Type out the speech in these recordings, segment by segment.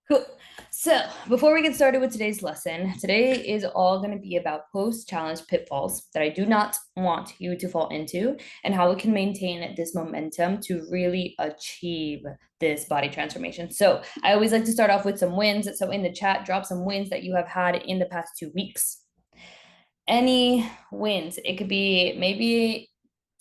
Cool. So before we get started with today's lesson, today is all going to be about post-challenge pitfalls that I do not want you to fall into and how we can maintain this momentum to really achieve this body transformation. So I always like to start off with some wins. So in the chat, drop some wins that you have had in the past 2 weeks. Any wins? It could be maybe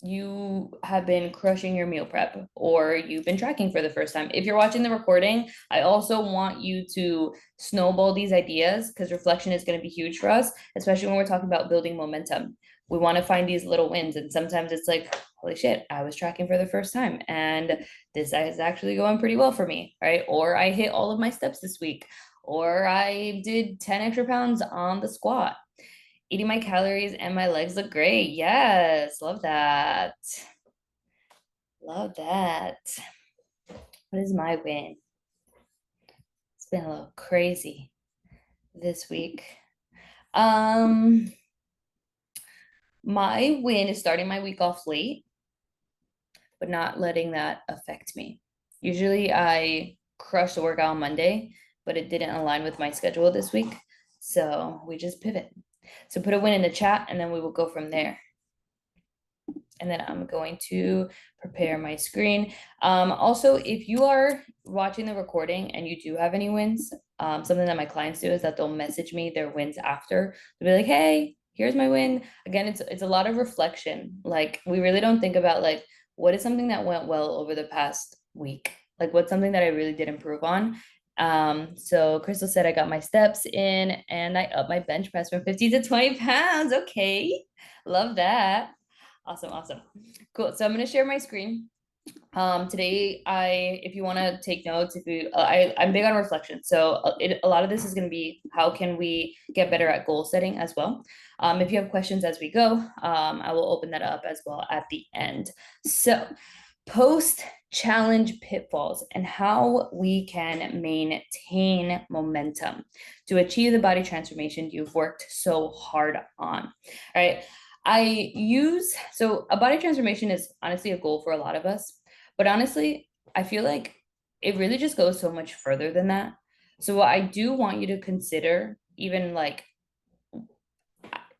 you have been crushing your meal prep or you've been tracking for the first time. If you're watching the recording, I also want you to snowball these ideas because reflection is going to be huge for us, especially when we're talking about building momentum. We want to find these little wins, and sometimes it's like, holy shit, I was tracking for the first time and this is actually going pretty well for me, right? Or I hit all of my steps this week, or I did 10 extra pounds on the squat. Eating my calories and my legs look great. Yes, love that. Love that. What is my win? It's been a little crazy this week. My win is starting my week off late, but not letting that affect me. Usually I crush the workout on Monday, but it didn't align with my schedule this week. So we just pivot. So put a win in the chat and then we will go from there. And then I'm going to prepare my screen. Also, if you are watching the recording and you do have any wins, something that my clients do is that they'll message me their wins after. They'll be like, hey, here's my win. Again, it's a lot of reflection. Like we really don't think about like what is something that went well over the past week? Like what's something that I really did improve on? So Crystal said I got my steps in and I upped my bench press from 50 to 20 pounds. Okay. Love that. Awesome, awesome. Cool. So I'm going to share my screen. Today, if you want to take notes, I'm big on reflection. So a lot of this is going to be how can we get better at goal setting as well. If you have questions as we go, I will open that up as well at the end. So post-challenge pitfalls and how we can maintain momentum to achieve the body transformation you've worked so hard on. All right. So a body transformation is honestly a goal for a lot of us, but honestly, I feel like it really just goes so much further than that. So what I do want you to consider, even like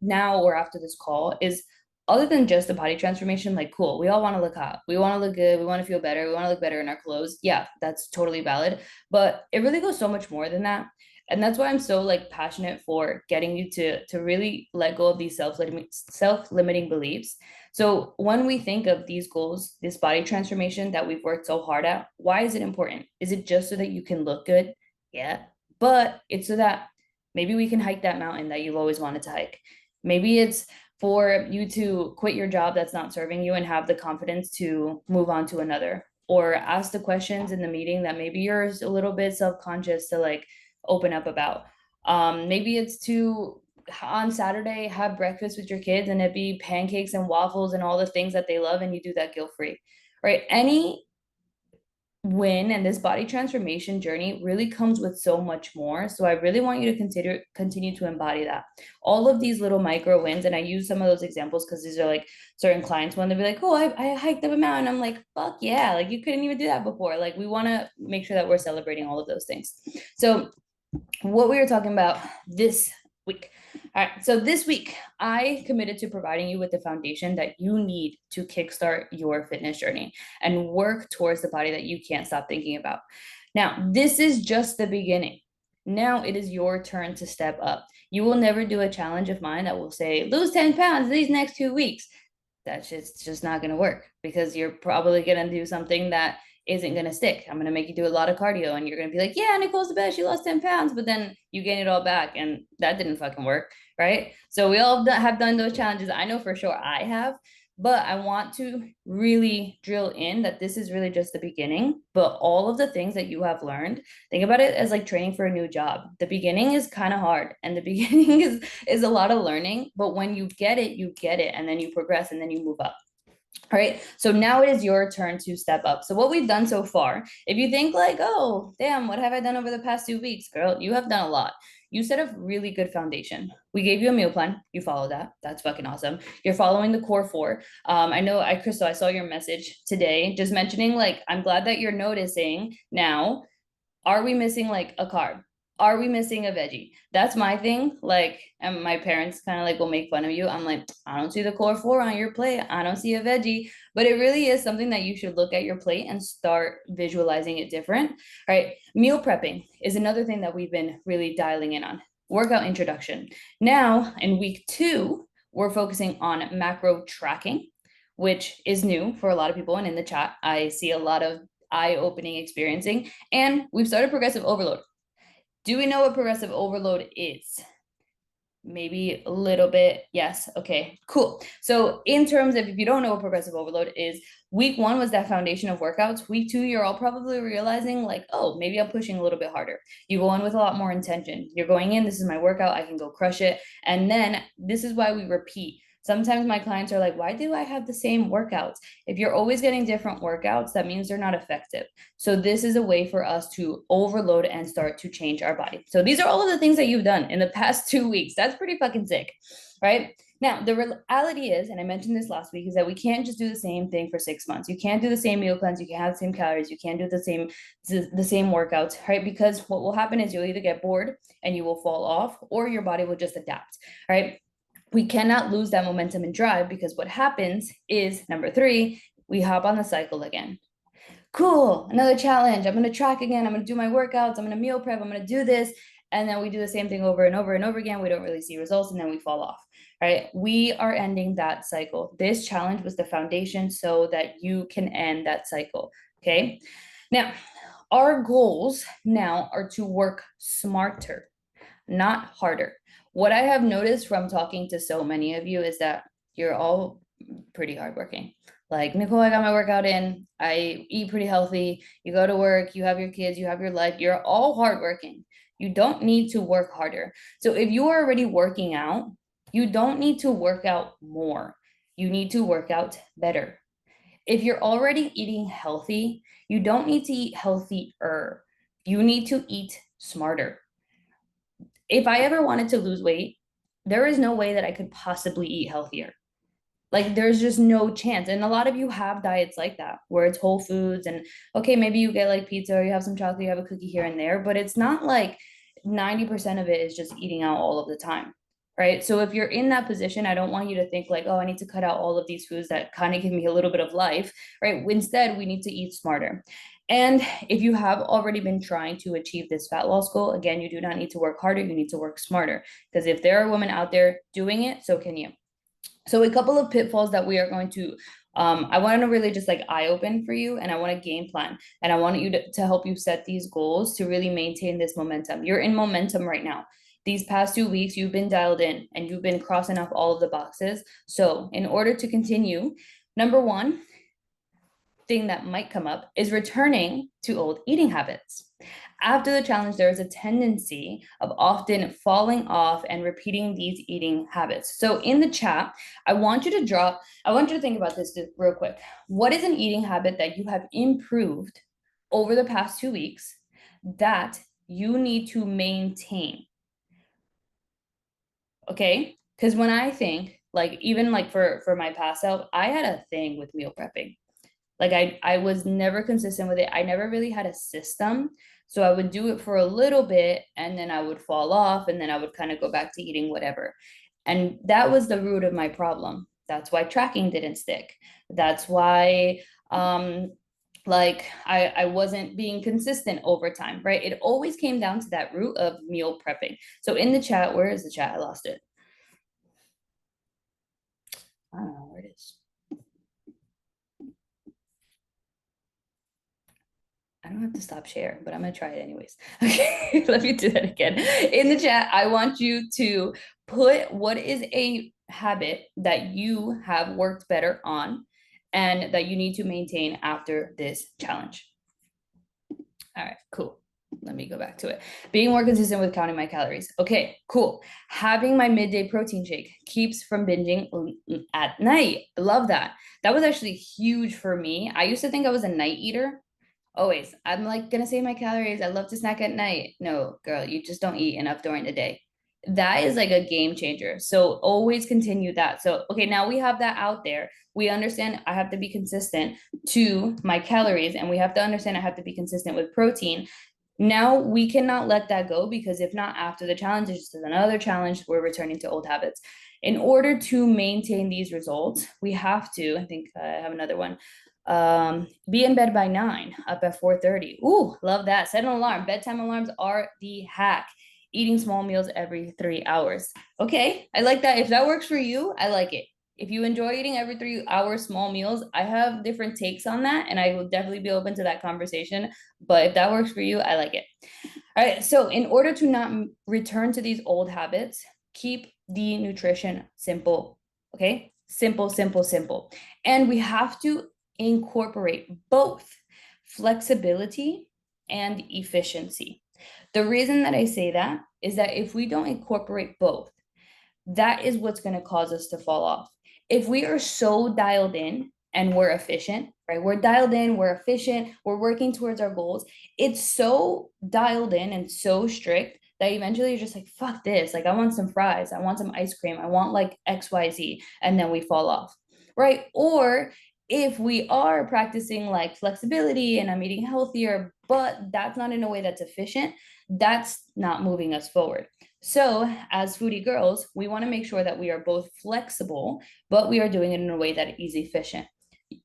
now or after this call, is other than just the body transformation, like cool, we all want to look hot, we want to look good, we want to feel better, we want to look better in our clothes. Yeah, that's totally valid, but it really goes so much more than that. And that's why I'm so like passionate for getting you to really let go of these self-limiting beliefs. So when we think of these goals, this body transformation that we've worked so hard at, why is it important? Is it just so that you can look good? Yeah, but it's so that maybe we can hike that mountain that you've always wanted to hike. Maybe it's for you to quit your job that's not serving you and have the confidence to move on to another, or ask the questions in the meeting that maybe you're a little bit self-conscious to like open up about. Maybe it's to on Saturday have breakfast with your kids and it be pancakes and waffles and all the things that they love and you do that guilt-free, right? Any win and this body transformation journey really comes with so much more. So I really want you to continue to embody that. All of these little micro wins, and I use some of those examples because these are like certain clients when they'll be like, oh, I hiked up a mountain. I'm like, fuck yeah, like you couldn't even do that before. Like we want to make sure that we're celebrating all of those things. So what we were talking about this week. All right, so this week I committed to providing you with the foundation that you need to kickstart your fitness journey and work towards the body that you can't stop thinking about. Now, this is just the beginning. Now it is your turn to step up. You will never do a challenge of mine that will say, lose 10 pounds these next 2 weeks. That's just not going to work because you're probably going to do something that isn't going to stick. I'm going to make you do a lot of cardio and you're going to be like, yeah, Nicole's the best. She lost 10 pounds, but then you gain it all back. And that didn't fucking work. Right. So we all have done those challenges. I know for sure I have, but I want to really drill in that this is really just the beginning, but all of the things that you have learned, think about it as like training for a new job. The beginning is kind of hard and the beginning is a lot of learning, but when you get it and then you progress and then you move up. All right, so now it is your turn to step up. So what we've done so far, if you think like, oh, damn, what have I done over the past 2 weeks? Girl, you have done a lot. You set a really good foundation. We gave you a meal plan. You followed that. That's fucking awesome. You're following the core four. Crystal, I saw your message today just mentioning like, I'm glad that you're noticing now Are we missing like a carb? Are we missing a veggie? That's my thing. Like, and my parents kind of like will make fun of you. I'm like, I don't see the core four on your plate. I don't see a veggie, but it really is something that you should look at your plate and start visualizing it different. Right? Meal prepping is another thing that we've been really dialing in on. Workout introduction. Now, in week 2, we're focusing on macro tracking, which is new for a lot of people. And in the chat, I see a lot of eye-opening experiencing. And we've started progressive overload. Do we know what progressive overload is? Maybe a little bit. Yes. Okay, cool. So in terms of, if you don't know what progressive overload is, week 1 was that foundation of workouts. Week 2, you're all probably realizing like, oh, maybe I'm pushing a little bit harder. You go in with a lot more intention. You're going in, this is my workout, I can go crush it. And then this is why we repeat. Sometimes my clients are like, why do I have the same workouts? If you're always getting different workouts, that means they're not effective. So this is a way for us to overload and start to change our body. So these are all of the things that you've done in the past 2 weeks. That's pretty fucking sick, right? Now, the reality is, and I mentioned this last week, is that we can't just do the same thing for 6 months. You can't do the same meal plans. You can't have the same calories. You can't do the same workouts, right? Because what will happen is you'll either get bored and you will fall off, or your body will just adapt, right? We cannot lose that momentum and drive, because what happens is, number 3, we hop on the cycle again. Cool, another challenge. I'm going to track again. I'm going to do my workouts. I'm going to meal prep. I'm going to do this. And then we do the same thing over and over and over again. We don't really see results, and then we fall off, right? We are ending that cycle. This challenge was the foundation so that you can end that cycle, okay? Now, our goals now are to work smarter, not harder. What I have noticed from talking to so many of you is that you're all pretty hardworking. Like, Nicole, I got my workout in. I eat pretty healthy. You go to work, you have your kids, you have your life. You're all hardworking. You don't need to work harder. So if you are already working out, you don't need to work out more. You need to work out better. If you're already eating healthy, you don't need to eat healthier. You need to eat smarter. If I ever wanted to lose weight, there is no way that I could possibly eat healthier. Like, there's just no chance. And a lot of you have diets like that, where it's whole foods, and okay, maybe you get like pizza, or you have some chocolate, you have a cookie here and there, but it's not like 90% of it is just eating out all of the time, right? So if you're in that position, I don't want you to think like, oh, I need to cut out all of these foods that kind of give me a little bit of life, right? Instead, we need to eat smarter. And if you have already been trying to achieve this fat loss goal, again, you do not need to work harder, you need to work smarter. Because if there are women out there doing it, so can you. So a couple of pitfalls that we are going to, I want to really just like eye open for you, and I want to game plan, and I want you to help you set these goals to really maintain this momentum. You're in momentum right now. These past 2 weeks, you've been dialed in and you've been crossing off all of the boxes. So in order to continue, number 1 thing that might come up is returning to old eating habits. After the challenge, there is a tendency of often falling off and repeating these eating habits. So in the chat, I want you to think about this real quick. What is an eating habit that you have improved over the past 2 weeks that you need to maintain? Okay? Because when I think, like, even like for my past self, I had a thing with meal prepping. Like, I was never consistent with it. I never really had a system. So I would do it for a little bit, and then I would fall off, and then I would kind of go back to eating whatever. And that was the root of my problem. That's why tracking didn't stick. That's why like I wasn't being consistent over time, right? It always came down to that root of meal prepping. So in the chat, where is the chat? I lost it. I don't know where it is. I don't have to stop share, but I'm gonna try it anyways. Okay, let me do that again. In the chat, I want you to put what is a habit that you have worked better on and that you need to maintain after this challenge. All right, cool. Let me go back to it. Being more consistent with counting my calories. Okay, cool. Having my midday protein shake keeps from binging at night. Love that. That was actually huge for me. I used to think I was a night eater. Always. I'm like gonna save my calories. I love to snack at night. No, girl, you just don't eat enough during the day. That is like a game changer. So always continue that. So, okay, now we have that out there. We understand I have to be consistent to my calories, and we have to understand I have to be consistent with protein. Now we cannot let that go, because if not, after the challenge, it's just another challenge. We're returning to old habits. In order to maintain these results, we have to, I think I have another one. Be in bed by 9, up at 4:30. Ooh, love that. Set an alarm. Bedtime alarms are the hack. Eating small meals every 3 hours. Okay, I like that. If that works for you, I like it. If you enjoy eating every 3 hour small meals, I have different takes on that, and I will definitely be open to that conversation. But if that works for you, I like it. All right. So, in order to not return to these old habits, keep the nutrition simple. Okay. Simple, simple, simple. And we have to incorporate both flexibility and efficiency. The reason that I say that is that if we don't incorporate both, that is what's going to cause us to fall off. If we are so dialed in and we're efficient, right? We're dialed in, we're efficient, we're working towards our goals. It's so dialed in and so strict that eventually you're just like, fuck this. Like, I want some fries, I want some ice cream, I want like XYZ. And then we fall off, right? Or if we are practicing like flexibility and I'm eating healthier, but that's not in a way that's efficient, that's not moving us forward. So, as foodie girls, we want to make sure that we are both flexible, but we are doing it in a way that is efficient.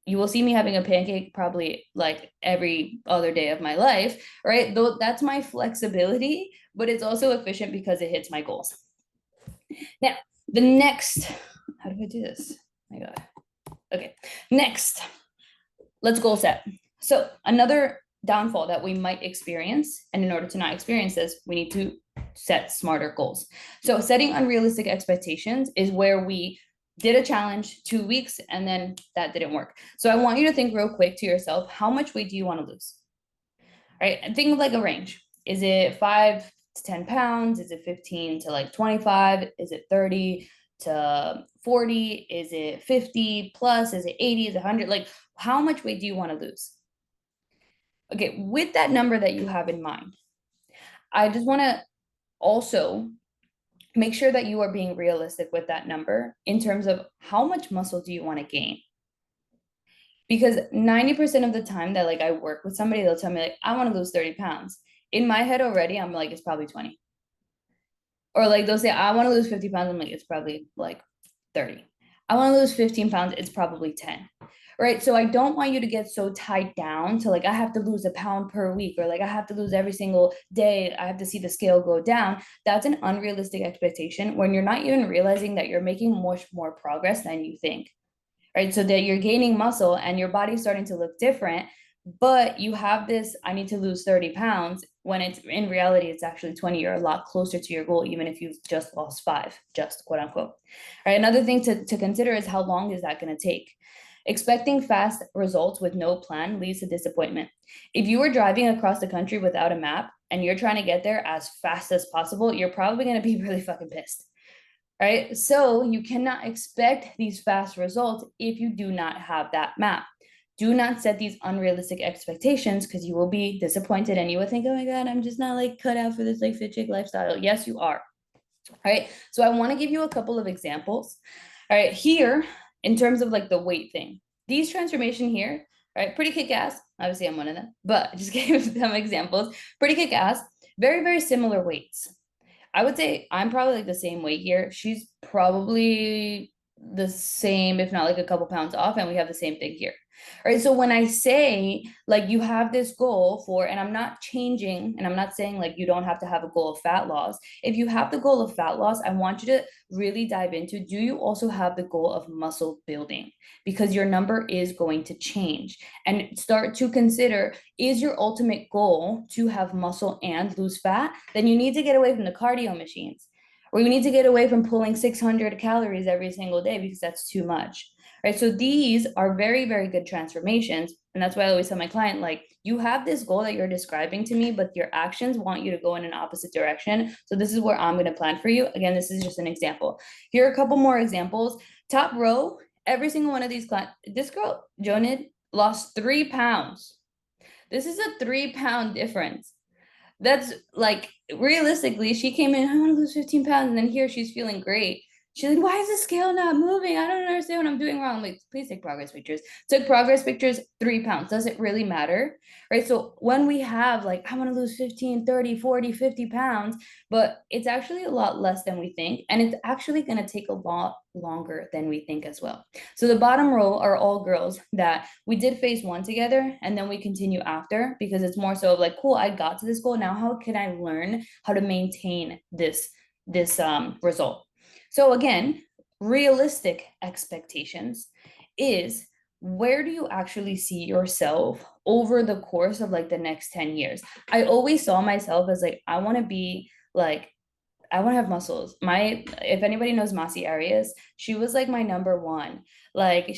You will see me having a pancake probably like every other day of my life, right? Though that's my flexibility, but it's also efficient because it hits my goals. Now, the next, how do I do this? Oh my God. Okay. Next, let's goal set. So, another downfall that we might experience, and in order to not experience this, we need to set smarter goals. So, setting unrealistic expectations is where we did a challenge 2 weeks and then that didn't work. So, I want you to think real quick to yourself, how much weight do you want to lose? Right? And think of like a range. Is it 5 to 10 pounds? Is it 15 to like 25? Is it 30 to 40? Is it 50 plus? Is it 80? Is it 100? Like, how much weight do you want to lose? Okay, with that number that you have in mind, I just want to also make sure that you are being realistic with that number in terms of how much muscle do you want to gain? Because 90% of the time that like I work with somebody, they'll tell me like, I want to lose 30 pounds. In my head already, I'm like, it's probably 20. Or like they'll say, I want to lose 50 pounds. I'm like, it's probably like 30. I want to lose 15 pounds. It's probably 10. Right. So I don't want you to get so tied down to like, I have to lose a pound per week, or like I have to lose every single day. I have to see the scale go down. That's an unrealistic expectation when you're not even realizing that you're making much more progress than you think. Right. So that you're gaining muscle and your body's starting to look different, but you have this, I need to lose 30 pounds, when it's in reality, it's actually 20. You're a lot closer to your goal, even if you've just lost 5, just quote unquote. All right. Another thing to consider is how long is that going to take? Expecting fast results with no plan leads to disappointment. If you are driving across the country without a map and you're trying to get there as fast as possible, you're probably going to be really fucking pissed. Right. So you cannot expect these fast results if you do not have that map. Do not set these unrealistic expectations, because you will be disappointed and you will think, oh my God, I'm just not like cut out for this like fit chick lifestyle. Yes, you are. All right. So I want to give you a couple of examples. All right. Here, in terms of like the weight thing, these transformation here, all right, pretty kick ass. Obviously, I'm one of them, but I just gave some examples. Pretty kick ass, very, very similar weights. I would say I'm probably like the same weight here. She's probably the same, if not like a couple pounds off, and we have the same thing here. All right. So when I say like you have this goal for, and I'm not changing, and I'm not saying like you don't have to have a goal of fat loss. If you have the goal of fat loss, I want you to really dive into, do you also have the goal of muscle building? Because your number is going to change, and start to consider, is your ultimate goal to have muscle and lose fat? Then you need to get away from the cardio machines, or you need to get away from pulling 600 calories every single day, because that's too much. Right. So these are very, very good transformations. And that's why I always tell my client, like, you have this goal that you're describing to me, but your actions want you to go in an opposite direction. So this is where I'm going to plan for you. Again, this is just an example. Here are a couple more examples. Top row, every single one of these clients, this girl, Jonid, lost 3 pounds. This is a 3 pound difference. That's like, realistically, she came in, I want to lose 15 pounds. And then here she's feeling great. She's like, why is the scale not moving? I don't understand what I'm doing wrong. I'm like, please take progress pictures. Took progress pictures, 3 pounds. Does it really matter? Right. So when we have like, I want to lose 15, 30, 40, 50 pounds, but it's actually a lot less than we think. And it's actually going to take a lot longer than we think as well. So the bottom row are all girls that we did phase one together and then we continue after because it's more so of like, cool, I got to this goal. Now how can I learn how to maintain this result? So again, realistic expectations is where do you actually see yourself over the course of like the next 10 years? I always saw myself as like, I want to be like, I want to have muscles. If anybody knows Masi Arias, she was like my number one. Like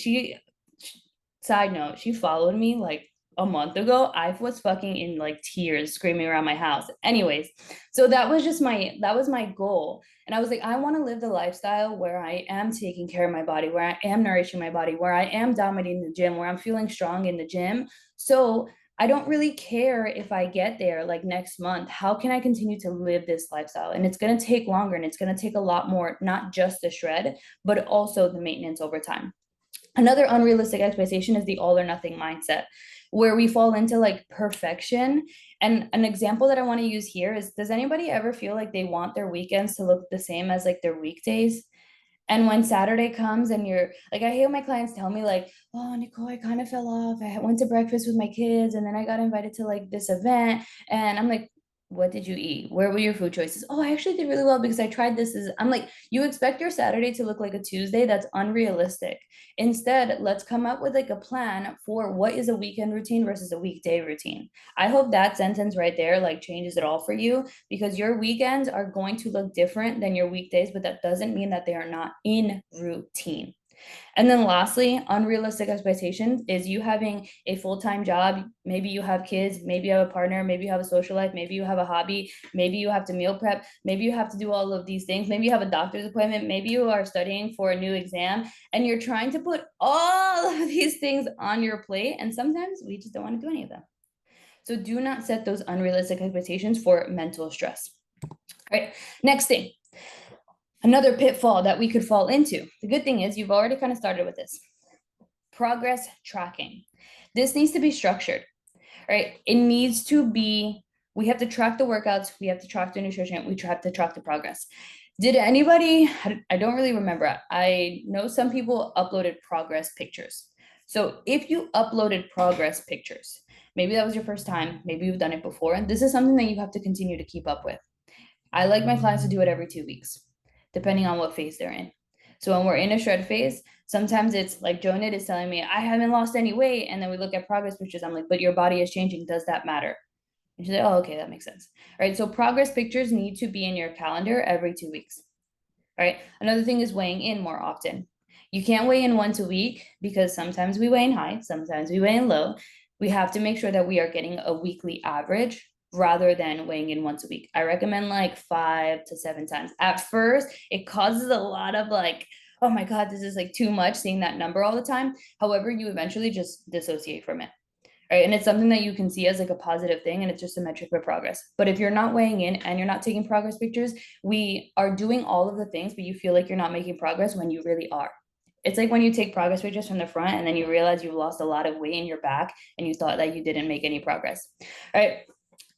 side note, she followed me like a month ago. I was fucking in like tears, screaming around my house. Anyways, so that was my goal. And I was like, I want to live the lifestyle where I am taking care of my body, where I am nourishing my body, where I am dominating the gym, where I'm feeling strong in the gym. So I don't really care if I get there like next month. How can I continue to live this lifestyle? And it's going to take longer and it's going to take a lot more, not just the shred, but also the maintenance over time. Another unrealistic expectation is the all or nothing mindset, where we fall into like perfection. And an example that I want to use here is, does anybody ever feel like they want their weekends to look the same as like their weekdays? And when Saturday comes and you're like, I hear my clients tell me, like, oh, Nicole, I kind of fell off. I went to breakfast with my kids and then I got invited to like this event. And I'm like, what did you eat? Where were your food choices? Oh, I actually did really well because I tried this. I'm like, you expect your Saturday to look like a Tuesday? That's unrealistic. Instead, let's come up with like a plan for what is a weekend routine versus a weekday routine. I hope that sentence right there like changes it all for you, because your weekends are going to look different than your weekdays, but that doesn't mean that they are not in routine. And then lastly, unrealistic expectations is you having a full-time job. Maybe you have kids, maybe you have a partner, maybe you have a social life, maybe you have a hobby, maybe you have to meal prep, maybe you have to do all of these things, maybe you have a doctor's appointment, maybe you are studying for a new exam, and you're trying to put all of these things on your plate. And sometimes we just don't want to do any of them. So do not set those unrealistic expectations for mental stress. All right, next thing, another pitfall that we could fall into. The good thing is you've already kind of started with this. Progress tracking. This needs to be structured, right? It needs to be, we have to track the workouts, we have to track the nutrition, we have to track the progress. Did anybody, I don't really remember. I know some people uploaded progress pictures. So if you uploaded progress pictures, maybe that was your first time, maybe you've done it before, and this is something that you have to continue to keep up with. I like my clients to do it every 2 weeks, depending on what phase they're in. So when we're in a shred phase, sometimes it's like Jonah is telling me, I haven't lost any weight. And then we look at progress pictures. I'm like, but your body is changing. Does that matter? And she's like, oh, okay, that makes sense. All right. So progress pictures need to be in your calendar every 2 weeks. All right. Another thing is weighing in more often. You can't weigh in once a week because sometimes we weigh in high, sometimes we weigh in low. We have to make sure that we are getting a weekly average rather than weighing in once a week. I recommend like 5 to 7 times. At first, it causes a lot of like, oh my God, this is like too much seeing that number all the time. However, you eventually just dissociate from it. Right. And it's something that you can see as like a positive thing, and it's just a metric for progress. But if you're not weighing in and you're not taking progress pictures, we are doing all of the things, but you feel like you're not making progress when you really are. It's like when you take progress pictures from the front and then you realize you've lost a lot of weight in your back and you thought that you didn't make any progress. All right.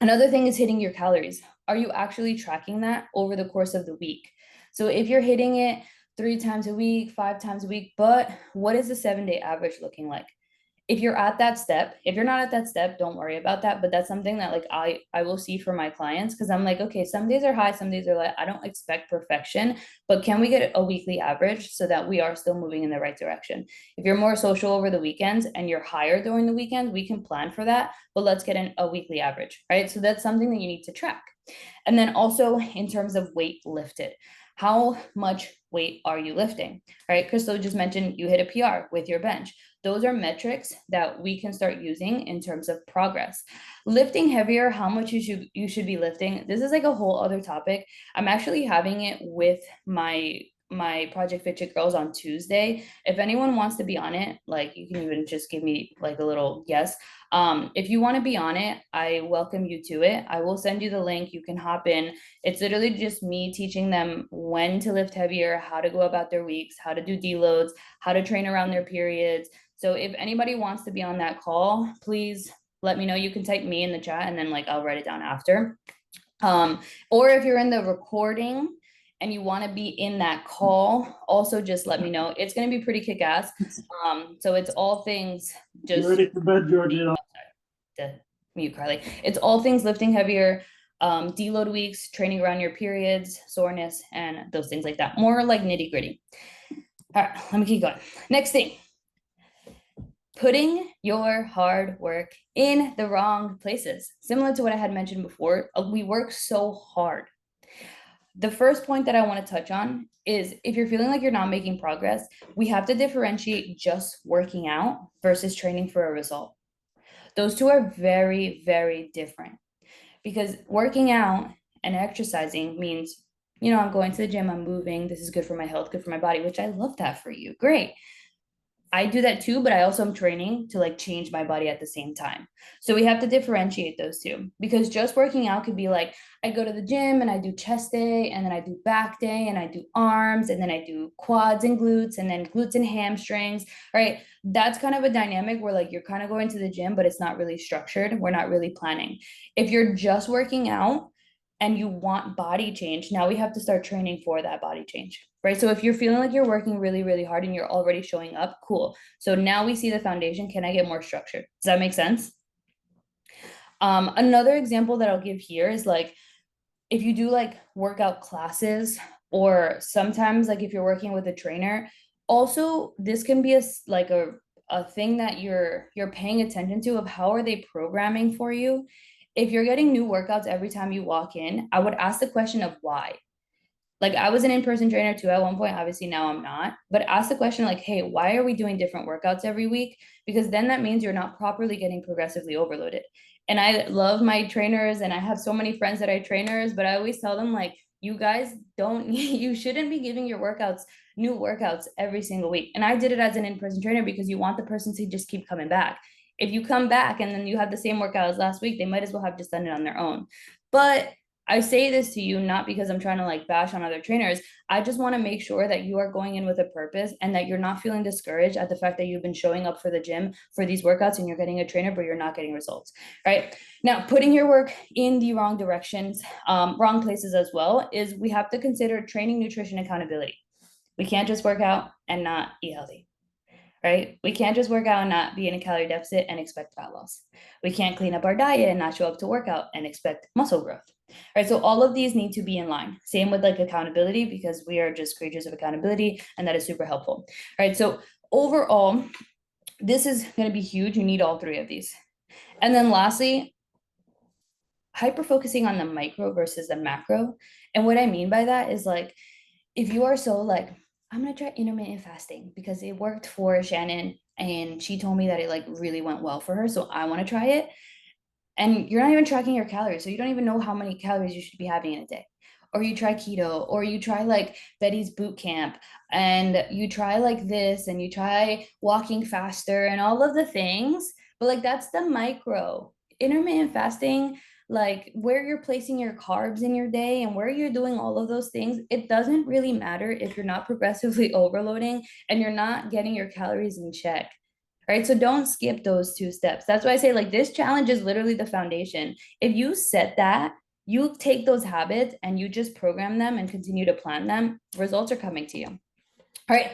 Another thing is hitting your calories. Are you actually tracking that over the course of the week? So if you're hitting it 3 times a week, 5 times a week, but what is the 7-day average looking like? If you're at that step, if you're not at that step, don't worry about that. But that's something that like I will see for my clients, because I'm like, okay, some days are high, some days are low. I don't expect perfection, but can we get a weekly average so that we are still moving in the right direction? If you're more social over the weekends and you're higher during the weekends, we can plan for that, but let's get a weekly average, right? So that's something that you need to track. And then also in terms of weight lifted, how much weight are you lifting, right? Crystal just mentioned you hit a PR with your bench. Those are metrics that we can start using in terms of progress. Lifting heavier, how much you should be lifting. This is like a whole other topic. I'm actually having it with my my Project Fit Chick girls on Tuesday. If anyone wants to be on it, like you can even just give me like a little yes. If you want to be on it, I welcome you to it. I will send you the link. You can hop in. It's literally just me teaching them when to lift heavier, how to go about their weeks, how to do deloads, how to train around their periods. So if anybody wants to be on that call, please let me know. You can type me in the chat and then like I'll write it down after. Or if you're in the recording and you want to be in that call, also just let me know. It's going to be pretty kick-ass. So it's all things just... You ready for bed, Georgia? To mute Carly. It's all things lifting heavier, deload weeks, training around your periods, soreness, and those things like that. More like nitty-gritty. All right, let me keep going. Next thing. Putting your hard work in the wrong places. Similar to what I had mentioned before, we work so hard. The first point that I want to touch on is if you're feeling like you're not making progress, we have to differentiate just working out versus training for a result. Those two are very, very different, because working out and exercising means, you know, I'm going to the gym, I'm moving, this is good for my health, good for my body, which I love that for you. Great. I do that too, but I also am training to like change my body at the same time. So we have to differentiate those two, because just working out could be like, I go to the gym and I do chest day, and then I do back day, and I do arms, and then I do quads and glutes, and then glutes and hamstrings, right? That's kind of a dynamic where like you're kind of going to the gym, but it's not really structured. We're not really planning. If you're just working out and you want body change, now we have to start training for that body change, right? So if you're feeling like you're working really, really hard and you're already showing up, cool. So now we see the foundation. Can I get more structured? Does that make sense? Another example that I'll give here is like, if you do like workout classes, or sometimes like if you're working with a trainer, also this can be a thing that you're paying attention to, of how are they programming for you. If you're getting new workouts every time you walk in, I would ask the question of why. Like I was an in-person trainer too at one point, obviously now I'm not, but ask the question like, hey, why are we doing different workouts every week? Because then that means you're not properly getting progressively overloaded. And I love my trainers, and I have so many friends that are trainers, but I always tell them like, you guys don't, you shouldn't be giving your workouts, new workouts every single week. And I did it as an in-person trainer because you want the person to just keep coming back. If you come back and then you have the same workout as last week, they might as well have just done it on their own. But I say this to you not because I'm trying to like bash on other trainers. I just want to make sure that you are going in with a purpose, and that you're not feeling discouraged at the fact that you've been showing up for the gym for these workouts and you're getting a trainer, but you're not getting results, right? Now, putting your work in the wrong directions, wrong places as well, is we have to consider training, nutrition, accountability. We can't just work out and not eat healthy. Right? We can't just work out and not be in a calorie deficit and expect fat loss. We can't clean up our diet and not show up to workout and expect muscle growth. Right? So all of these need to be in line. Same with like accountability, because we are just creatures of accountability, and that is super helpful. All right? So overall, this is going to be huge. You need all three of these. And then lastly, hyper focusing on the micro versus the macro. And what I mean by that is like, if you are so like, I'm gonna try intermittent fasting because it worked for Shannon and she told me that it like really went well for her, so I want to try it. And you're not even tracking your calories, so you don't even know how many calories you should be having in a day. Or you try keto, or you try like Betty's boot camp, and you try like this, and you try walking faster and all of the things, but like that's the micro. Intermittent fasting, like where you're placing your carbs in your day and where you're doing all of those things, it doesn't really matter if you're not progressively overloading and you're not getting your calories in check. Right? So don't skip those two steps. That's why I say like this challenge is literally the foundation. If you set that, you take those habits and you just program them and continue to plan them, results are coming to you. All right.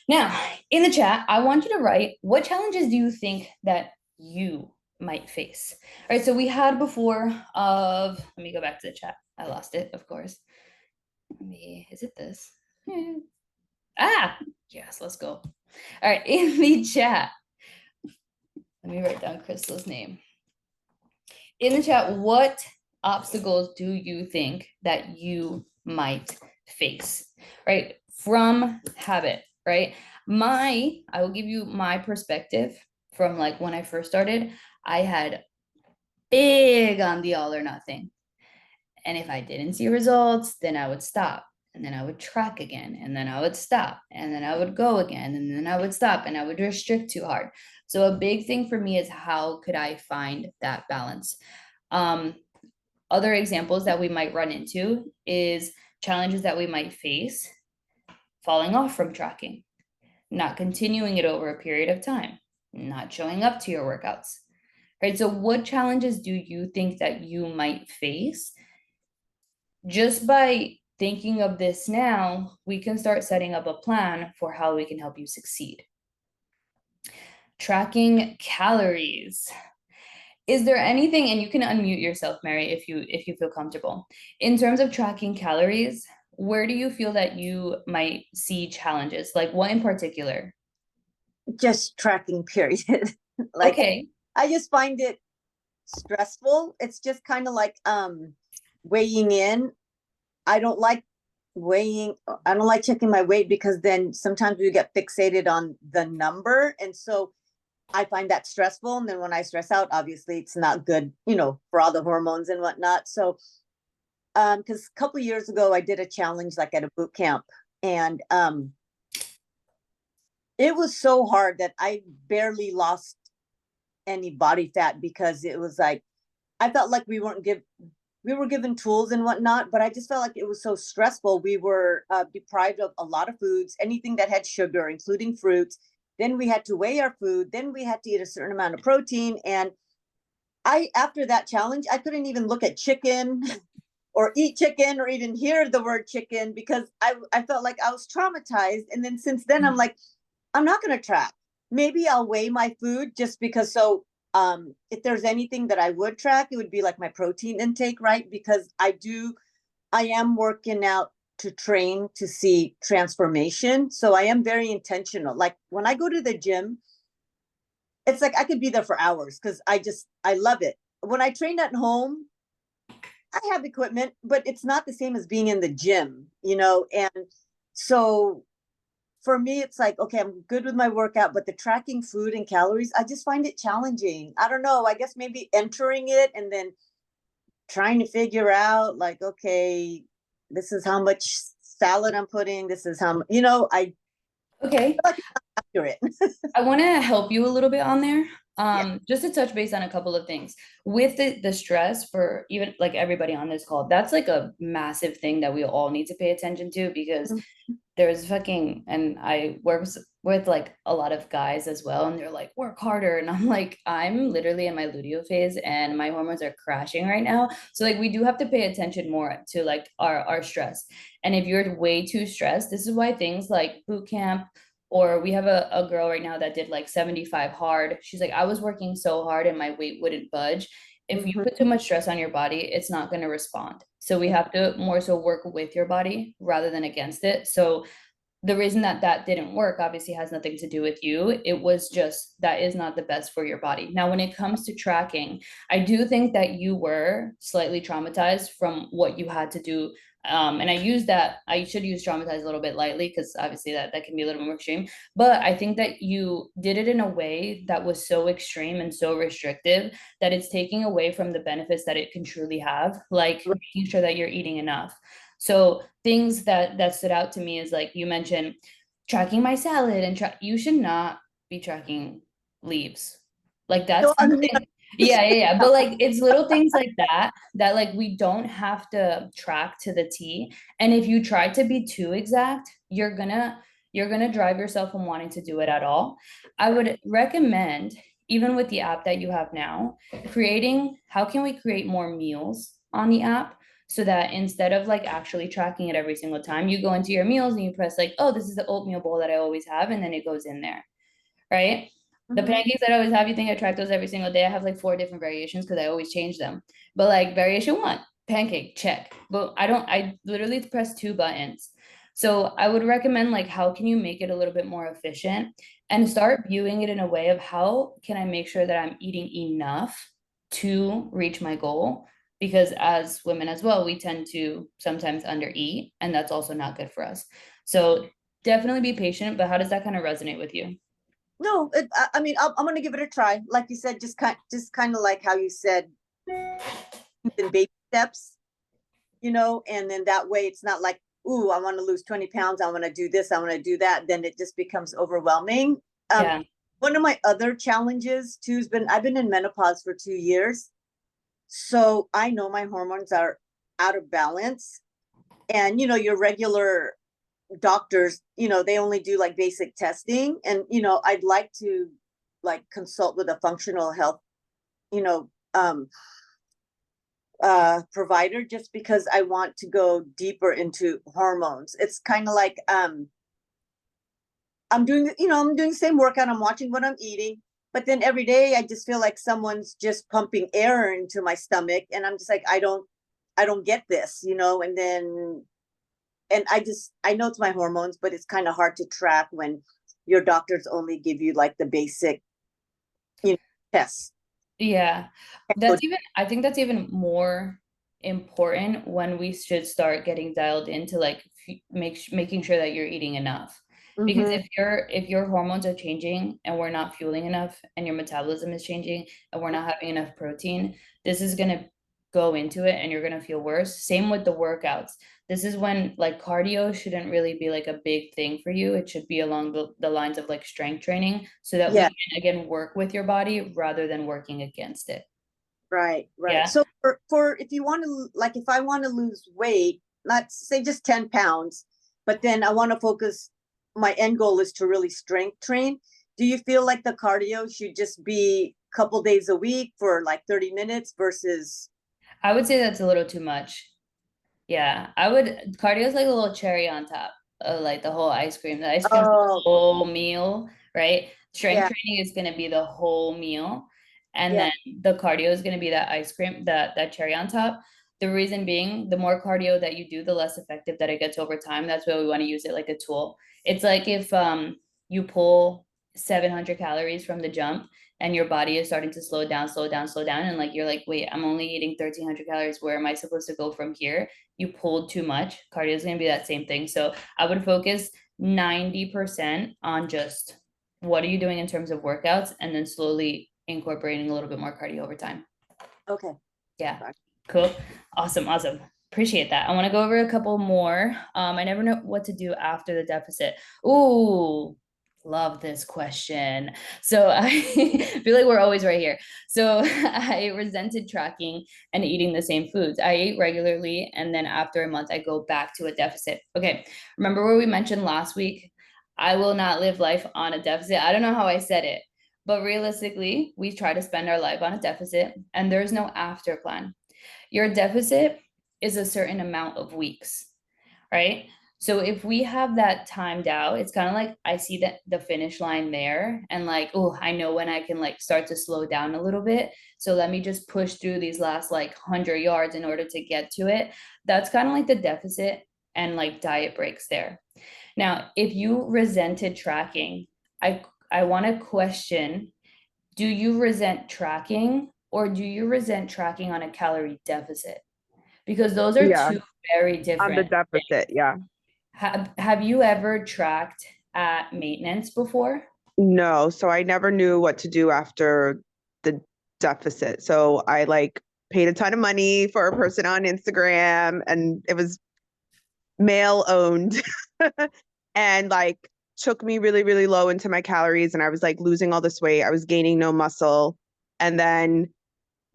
Now, in the chat, I want you to write, what challenges do you think that you might face? All right, so we had before of, let me go back to the chat. I lost it, of course. Is it this? Yes, let's go. All right, in the chat, let me write down Crystal's name. In the chat, what obstacles do you think that you might face, right? From habit, right? I will give you my perspective from like when I first started. I had big on the all or nothing. And if I didn't see results, then I would stop. and then I would track again, and then I would stop, and then I would go again, and then I would stop, and I would restrict too hard. So a big thing for me is how could I find that balance? Um, Other examples that we might run into is challenges that we might face falling off from tracking, not continuing it over a period of time, not showing up to your workouts, right? So, what challenges do you think that you might face? Just by thinking of this now, we can start setting up a plan for how we can help you succeed. Tracking calories. Is there anything, and you can unmute yourself, Mary, if you feel comfortable. In terms of tracking calories, where do you feel that you might see challenges? Like what in particular? Just tracking, period. Like, Okay. I just find it stressful. It's just kind of like weighing in. I don't like weighing, I don't like checking my weight because then sometimes we get fixated on the number. And so I find that stressful. And then when I stress out, obviously it's not good, for all the hormones and whatnot. So because a couple of years ago I did a challenge like at a boot camp, and it was so hard that I barely lost any body fat because it was like I felt like we were given tools and whatnot, but I just felt like it was so stressful. We were deprived of a lot of foods, anything that had sugar, including fruits. Then we had to weigh our food. Then we had to eat a certain amount of protein. And after that challenge, I couldn't even look at chicken or eat chicken or even hear the word chicken because I felt like I was traumatized. And then since then, I'm like, I'm not going to track. Maybe I'll weigh my food just because. So if there's anything that I would track, it would be like my protein intake, right? Because I am working out to train to see transformation. So I am very intentional. Like when I go to the gym, it's like I could be there for hours because I love it. When I train at home, I have equipment, but it's not the same as being in the gym, And so for me, it's like, okay, I'm good with my workout, but the tracking food and calories, I just find it challenging. I don't know. I guess maybe entering it and then trying to figure out like, okay, this is how much salad I'm putting. This is how, I feel Okay. like it's not accurate. I want to help you a little bit on there. Yeah. Just to touch base on a couple of things with the stress for even like everybody on this call, that's like a massive thing that we all need to pay attention to because there's fucking, and I work with like a lot of guys as well, and they're like, work harder. And I'm like, I'm literally in my luteal phase and my hormones are crashing right now. So like we do have to pay attention more to like our stress. And if you're way too stressed, this is why things like boot camp, or we have a girl right now that did like 75 hard. She's like, I was working so hard and my weight wouldn't budge. If you Mhm. put too much stress on your body, it's not going to respond. So we have to more so work with your body rather than against it. So the reason that that didn't work obviously has nothing to do with you. It was just that is not the best for your body. Now, when it comes to tracking, I do think that you were slightly traumatized from what you had to do. And I use that, I should use traumatized a little bit lightly because obviously that can be a little more extreme. But I think that you did it in a way that was so extreme and so restrictive that it's taking away from the benefits that it can truly have, like making sure that you're eating enough. So things that stood out to me is like you mentioned tracking my salad and you should not be tracking leaves. Like So that's I mean, something, yeah. But like it's little things like that like we don't have to track to the T. And if you try to be too exact, you're gonna drive yourself from wanting to do it at all. I would recommend, even with the app that you have now, creating how can we create more meals on the app so that instead of like actually tracking it every single time, you go into your meals and you press like, oh, this is the oatmeal bowl that I always have, and then it goes in there, right? The mhm. pancakes that I always have, you think I track those every single day? I have like four different variations because I always change them. But like variation one, pancake, check. But I literally press two buttons. So I would recommend like how can you make it a little bit more efficient and start viewing it in a way of how can I make sure that I'm eating enough to reach my goal? Because as women as well, we tend to sometimes undereat, and that's also not good for us. So definitely be patient, but how does that kind of resonate with you? No, I mean, I'm going to give it a try. Like you said, just kind of like how you said, in baby steps, and then that way it's not like ooh, I want to lose 20 pounds, I want to do this, I want to do that, then it just becomes overwhelming. um Yeah. One of my other challenges too has been, I've been in menopause for 2 years, so I know my hormones are out of balance. And your regular doctors, they only do like basic testing. And I'd like to like consult with a functional health, you know provider, just because I want to go deeper into hormones. It's kind of like, I'm doing the same workout, I'm watching what I'm eating, but then every day I just feel like someone's just pumping air into my stomach, and I'm just like, I don't get this, and then, and I know it's my hormones, but it's kind of hard to track when your doctors only give you like the basic, you know, tests. Yeah. I think that's even more important when we should start getting dialed into like making sure that you're eating enough. Because Mm-hmm. if your hormones are changing and we're not fueling enough and your metabolism is changing and we're not having enough protein, this is gonna go into it and you're gonna feel worse. Same with the workouts. This is when like cardio shouldn't really be like a big thing for you. It should be along the lines of like strength training so that we Yeah, can again work with your body rather than working against it. right, right. Yeah. So for if you want to, like, if I want to lose weight, let's say just 10 pounds, but then I want to focus, my end goal is to really strength train. Do you feel like the cardio should just be a couple days a week for like 30 minutes versus? I would say that's a little too much. Yeah. I would cardio is like a little cherry on top of like the whole ice cream. The ice cream's the Oh, whole meal, right? Strength yeah, training is gonna be the whole meal. And yeah. then the cardio is gonna be that ice cream, that cherry on top. The reason being, the more cardio that you do, the less effective that it gets over time. That's why we want to use it like a tool. It's like if you pull 700 calories from the jump and your body is starting to slow down, slow down, slow down, and like you're like, wait, I'm only eating 1,300 calories. Where am I supposed to go from here? You pulled too much. Cardio is going to be that same thing. So I would focus 90% on just what are you doing in terms of workouts and then slowly incorporating a little bit more cardio over time. Okay. Yeah. Cool. Awesome. Awesome. Appreciate that. I want to go over a couple more. I never know what to do after the deficit. Ooh, love this question. So I feel like we're always right here. So I resented tracking and eating the same foods. I ate regularly, and then after a month, I go back to a deficit. Okay. Remember where we mentioned last week? I will not live life on a deficit. I don't know how I said it, but realistically, we try to spend our life on a deficit, and there's no after plan. Your deficit is a certain amount of weeks, right? So if we have that timed out, it's kind of like I see that the finish line there and like, oh, I know when I can like start to slow down a little bit. So let me just push through these last like 100 yards in order to get to it. That's kind of like the deficit and like diet breaks there. Now, if you resented tracking, I want to question, do you resent tracking or do you resent tracking on a calorie deficit? Because those are Yeah, two very on the different deficit. things. Yeah. Have you ever tracked at maintenance before? No, so I never knew what to do after the deficit. So I like paid a ton of money for a person on Instagram and it was male owned and like took me really, really low into my calories and I was like losing all this weight. I was gaining no muscle. And then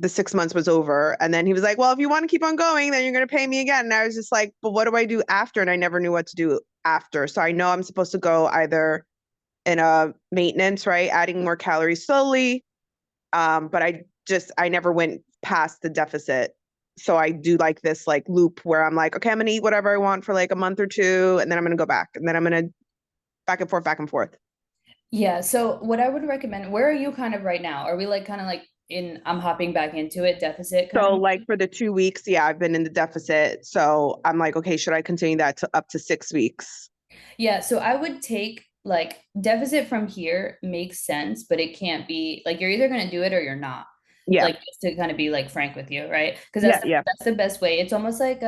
the 6 months was over. And then he was like, well, if you want to keep on going, then you're going to pay me again. And I was just like, but what do I do after? And I never knew what to do after. So I know I'm supposed to go either in a maintenance, right? Adding more calories slowly. But I never went past the deficit. So I do like this like loop where I'm like, okay, I'm gonna eat whatever I want for like a month or two, and then I'm gonna go back, and then I'm gonna back and forth, back and forth. Yeah, so what I would recommend, where are you kind of right now? Are we like kind of like in I'm hopping back into it deficit kind So of? like for the 2 weeks, yeah, I've been in the deficit. So I'm like, okay, should I continue that to up to 6 weeks? Yeah, so I would take like deficit from here makes sense, but it can't be like you're either going to do it or you're not. Yeah, Like just to kind of be like frank with you, right? Because yeah, yeah, that's the best way. It's almost like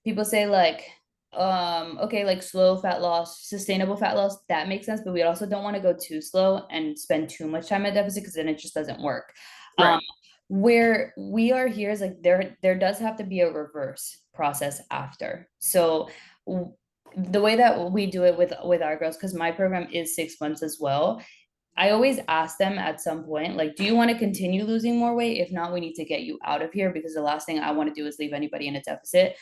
people say like okay, like slow fat loss, sustainable fat loss, that makes sense, but we also don't want to go too slow and spend too much time at deficit because then it just doesn't work. Um right. where we are here is like there does have to be a reverse process after. So the way that we do it with our girls, because my program is 6 months as well, I always ask them at some point, like, do you want to continue losing more weight? If not, we need to get you out of here, because the last thing I want to do is leave anybody in a deficit.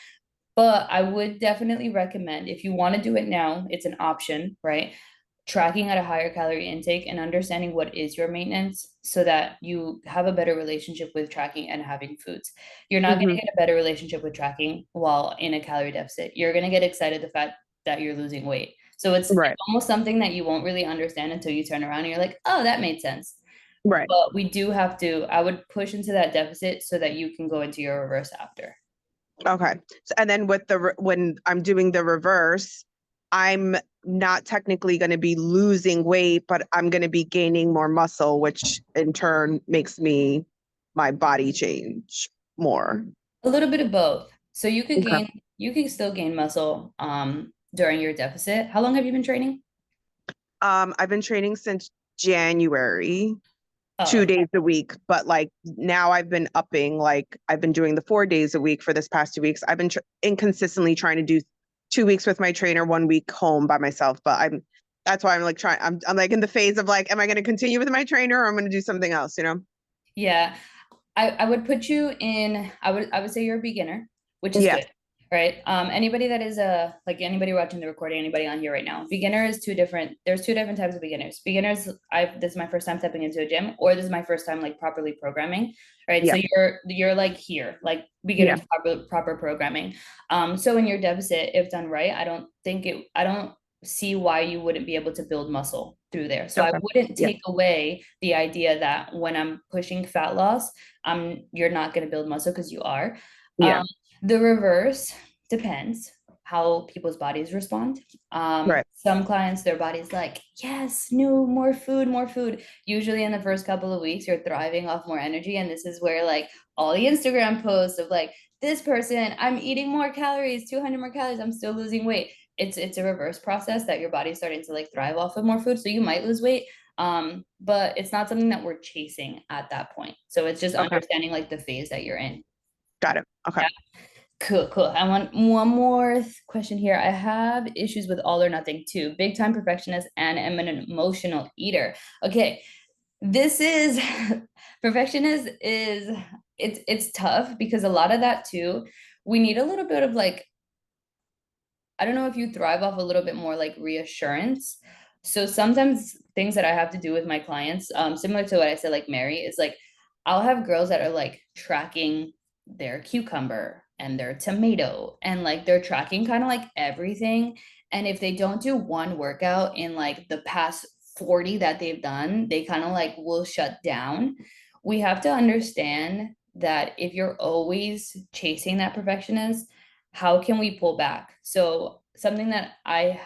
But I would definitely recommend, if you want to do it now, it's an option, right? Tracking at a higher calorie intake and understanding what is your maintenance, so that you have a better relationship with tracking and having foods. You're not going to Hmm. get a better relationship with tracking while in a calorie deficit. You're going to get excited the fact that you're losing weight. So it's Right. almost something that you won't really understand until you turn around and you're like, oh, that made sense. Right. But we do have to, I would push into that deficit so that you can go into your reverse after. Okay. So, and then with when I'm doing the reverse, I'm not technically going to be losing weight, but I'm going to be gaining more muscle, which in turn makes my body change more. A little bit of both. So Okay. you can still gain muscle during your deficit. How long have you been training? I've been training since January, Oh, 2 days a week, but like now I've been upping, like I've been doing the 4 days a week for this past 2 weeks. I've been inconsistently trying to do 2 weeks with my trainer, 1 week home by myself, but that's why I'm like trying, I'm like in the phase of like, am I going to continue with my trainer or I'm going to do something else, you know? yeah. I would put you in, I would say you're a beginner, which is Yes. good, right? Anybody that is like anybody watching the recording, anybody on here right now, beginner is there's two different types of beginners. Beginners, this is my first time stepping into a gym, or this is my first time like properly programming, right? So Yeah. you're like here, like Yeah. beginners proper programming. So in your deficit, if done right, I don't see why you wouldn't be able to build muscle through there. So I Okay. wouldn't Yeah. take away the idea that when I'm pushing fat loss, you're not going to build muscle, because you are. Yeah. Um, the reverse depends how people's bodies respond. Right. Some clients, their body's like, yes, no, more food, more food. Usually in the first couple of weeks, you're thriving off more energy. And this is where like all the Instagram posts of like, this person, I'm eating more calories, 200 more calories, I'm still losing weight. It's a reverse process that your body's starting to like thrive off of more food. So you might lose weight, but it's not something that we're chasing at that point. So it's just Okay. understanding like the phase that you're in. Got it. Okay. Yeah. Cool, cool. I want one more question here. I have issues with all or nothing too. Big time perfectionist and am an emotional eater. Okay, this is perfectionist is it's tough, because a lot of that too, we need a little bit of like, I don't know if you thrive off a little bit more like reassurance. So sometimes things that I have to do with my clients, similar to what I said, like Mary, is like I'll have girls that are like tracking their cucumber and their tomato, and like they're tracking kind of like everything. And if they don't do one workout in like the past 40 that they've done, they kind of like will shut down. We have to understand that if you're always chasing that perfectionist, how can we pull back? So something that I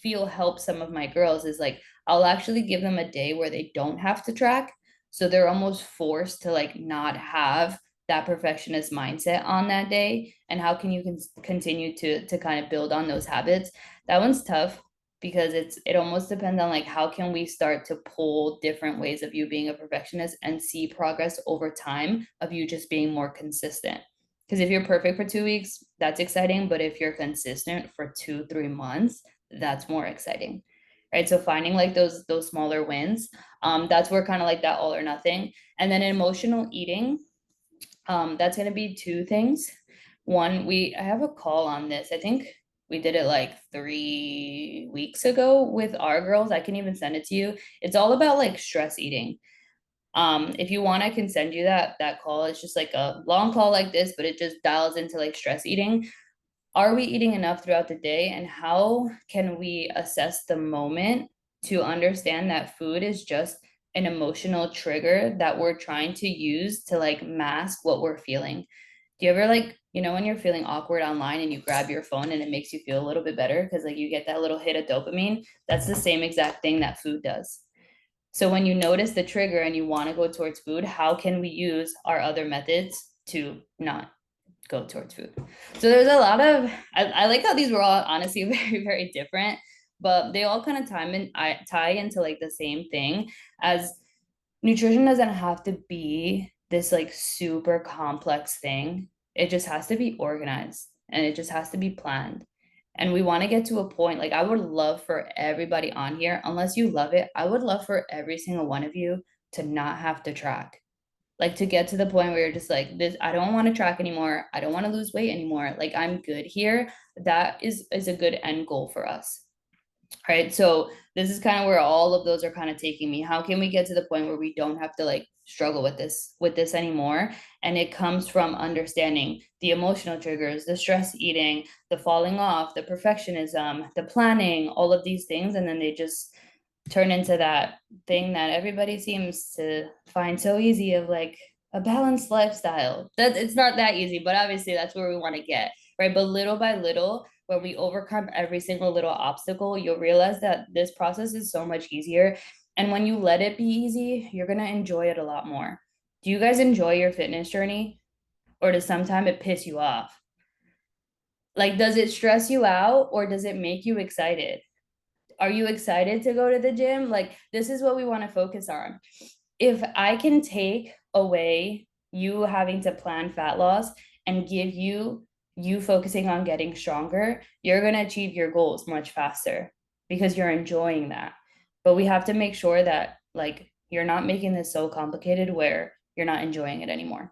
feel helps some of my girls is like I'll actually give them a day where they don't have to track. So they're almost forced to like not have that perfectionist mindset on that day. And how can you continue to kind of build on those habits? That one's tough, because it almost depends on like how can we start to pull different ways of you being a perfectionist and see progress over time of you just being more consistent. Because if you're perfect for 2 weeks, that's exciting. But if you're consistent for 2, 3 months, that's more exciting. Right. So finding like those smaller wins, that's where kind of like that all or nothing. And then emotional eating, that's gonna be two things. One, I have a call on this. I think we did it like 3 weeks ago with our girls. I can even send it to you. It's all about like stress eating. If you want, I can send you that call. It's just like a long call like this, but it just dials into like stress eating. Are we eating enough throughout the day, and how can we assess the moment to understand that food is just an emotional trigger that we're trying to use to like mask what we're feeling? Do you ever like, when you're feeling awkward online and you grab your phone and it makes you feel a little bit better because like you get that little hit of dopamine? That's the same exact thing that food does. So when you notice the trigger and you want to go towards food, how can we use our other methods to not go towards food? So there's a lot of, I like how these were all honestly very, very different, but they all kind of tie into like the same thing, as nutrition doesn't have to be this like super complex thing. It just has to be organized and it just has to be planned. And we want to get to a point, like I would love for everybody on here, unless you love it, I would love for every single one of you to not have to track. Like to get to the point where you're just like, this, I don't want to track anymore. I don't want to lose weight anymore. Like I'm good here. That is a good end goal for us. Right. So this is kind of where all of those are kind of taking me. How can we get to the point where we don't have to like struggle with this anymore? And it comes from understanding the emotional triggers, the stress eating, the falling off, the perfectionism, the planning, all of these things. And then they just turn into that thing that everybody seems to find so easy of like a balanced lifestyle. That it's not that easy, but obviously that's where we want to get, right? But little by little, when we overcome every single little obstacle, you'll realize that this process is so much easier. And when you let it be easy, you're going to enjoy it a lot more. Do you guys enjoy your fitness journey? Or does sometimes it piss you off? Like, does it stress you out or does it make you excited? Are you excited to go to the gym? Like, this is what we want to focus on. If I can take away you having to plan fat loss and give you focusing on getting stronger, you're going to achieve your goals much faster because you're enjoying that. But we have to make sure that like you're not making this so complicated where you're not enjoying it anymore.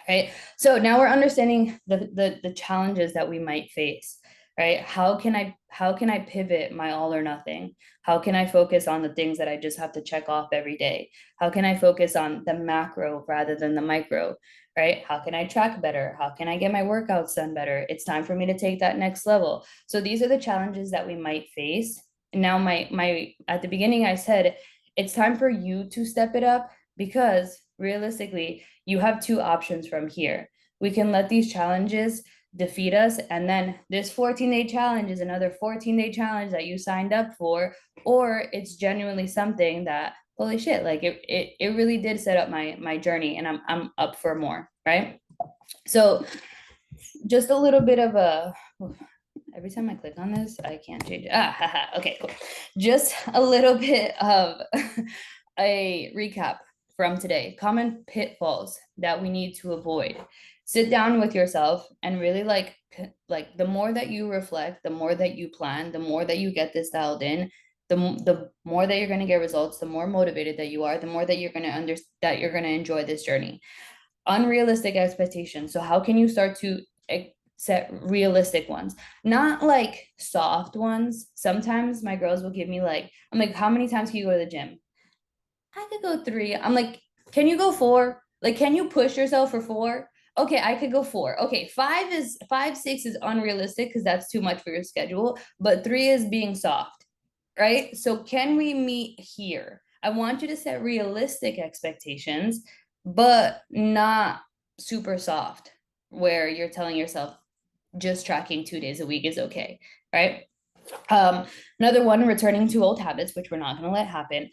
Right. So now we're understanding the challenges that we might face, right? How can I pivot my all or nothing? How can I focus on the things that I just have to check off every day? How can I focus on the macro rather than the micro? Right? How can I track better? How can I get my workouts done better? It's time for me to take that next level. So these are the challenges that we might face. And now my at the beginning I said it's time for you to step it up because realistically you have two options from here. We can let these challenges defeat us, and then this 14-day challenge is another 14-day challenge that you signed up for, or it's genuinely something that holy shit, like it really did set up my journey, and I'm up for more, right? So just a little bit of a every time I click on this, I can't change it. Okay, cool. Just a little bit of a recap from today. Common pitfalls that we need to avoid. Sit down with yourself and really like the more that you reflect, the more that you plan, the more that you get this dialed in, the more that you're going to get results, the more motivated that you are, the more that you're going to that you're going to enjoy this journey. Unrealistic expectations. So how can you start to set realistic ones, not like soft ones? Sometimes my girls will give me like, I'm like, how many times can you go to the gym? I could go 3. I'm like, can you go 4? Like, can you push yourself for 4? Okay, I could go 4. Okay, 6 is unrealistic because that's too much for your schedule, but 3 is being soft, right? So can we meet here? I want you to set realistic expectations, but not super soft, where you're telling yourself just tracking 2 days a week is okay, right? Another one, returning to old habits, which we're not going to let happen.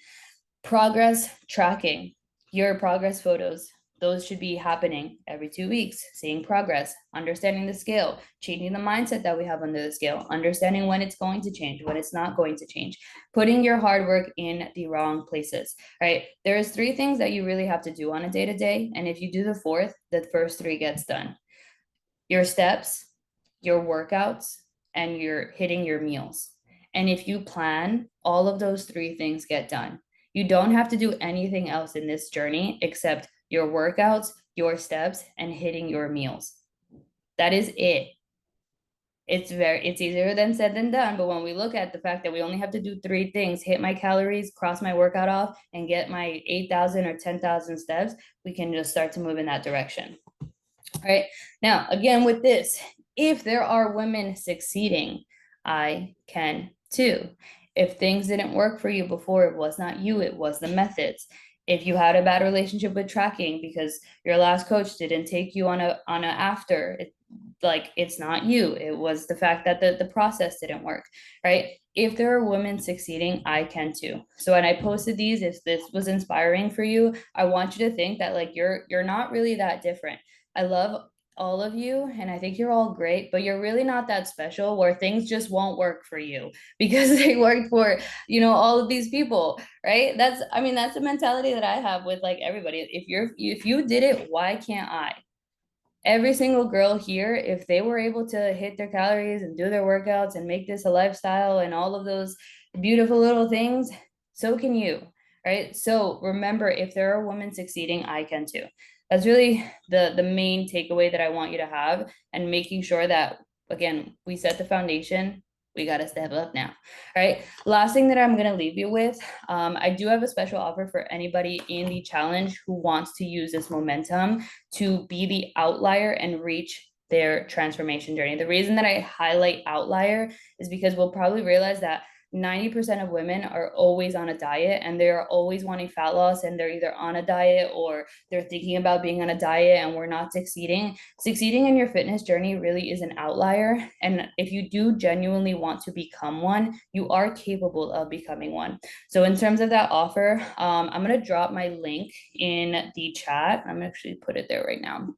Progress tracking, your progress photos, those should be happening every 2 weeks, seeing progress, understanding the scale, changing the mindset that we have under the scale, understanding when it's going to change, when it's not going to change, putting your hard work in the wrong places, right? There's 3 things that you really have to do on a day-to-day. And if you do the 4th, the first 3 gets done. Your steps, your workouts, and you're hitting your meals. And if you plan, all of those 3 things get done. You don't have to do anything else in this journey except your workouts, your steps, and hitting your meals. That is it. It's easier than said than done, but when we look at the fact that we only have to do 3 things, hit my calories, cross my workout off, and get my 8,000 or 10,000 steps, we can just start to move in that direction. All right. Now, again, with this, if there are women succeeding, I can too. If things didn't work for you before, it was not you, it was the methods. If you had a bad relationship with tracking because your last coach didn't take you on a after, like it's not you, it was the fact that the process didn't work, right? If there are women succeeding, I can too. So when I posted these, if this was inspiring for you, I want you to think that like you're not really that different. I love all of you and I think you're all great, but you're really not that special where things just won't work for you because they worked for, all of these people, right? That's the mentality that I have with like everybody. If you did it, why can't I? every single girl here, if they were able to hit their calories and do their workouts and make this a lifestyle and all of those beautiful little things, so can you, right? So remember, if there are women succeeding, I can too. That's really the main takeaway that I want you to have, and making sure that, again, we set the foundation. We got to step up now. All right. Last thing that I'm going to leave you with, I do have a special offer for anybody in the challenge who wants to use this momentum to be the outlier and reach their transformation journey. The reason that I highlight outlier is because we'll probably realize that 90% of women are always on a diet, and they're always wanting fat loss, and they're either on a diet or they're thinking about being on a diet, and we're not succeeding. Succeeding in your fitness journey really is an outlier. And if you do genuinely want to become one, you are capable of becoming one. So in terms of that offer, I'm going to drop my link in the chat. I'm actually put it there right now.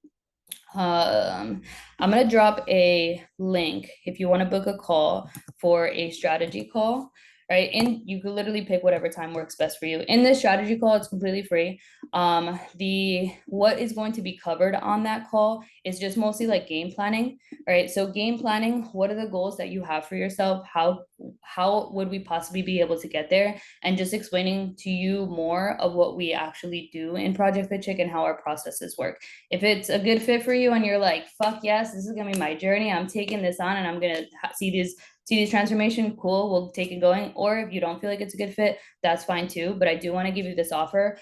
I'm going to drop a link if you want to book a call for a strategy call, right? And you can literally pick whatever time works best for you. In this strategy call, it's completely free. What is going to be covered on that call is just mostly like game planning, right? So game planning, what are the goals that you have for yourself? How would we possibly be able to get there? And just explaining to you more of what we actually do in Project Fit Chick and how our processes work. If it's a good fit for you and you're like, fuck yes, this is gonna be my journey, I'm taking this on and I'm gonna see these transformation, cool, we'll take it going. Or if you don't feel like it's a good fit, that's fine too. But I do want to give you this offer,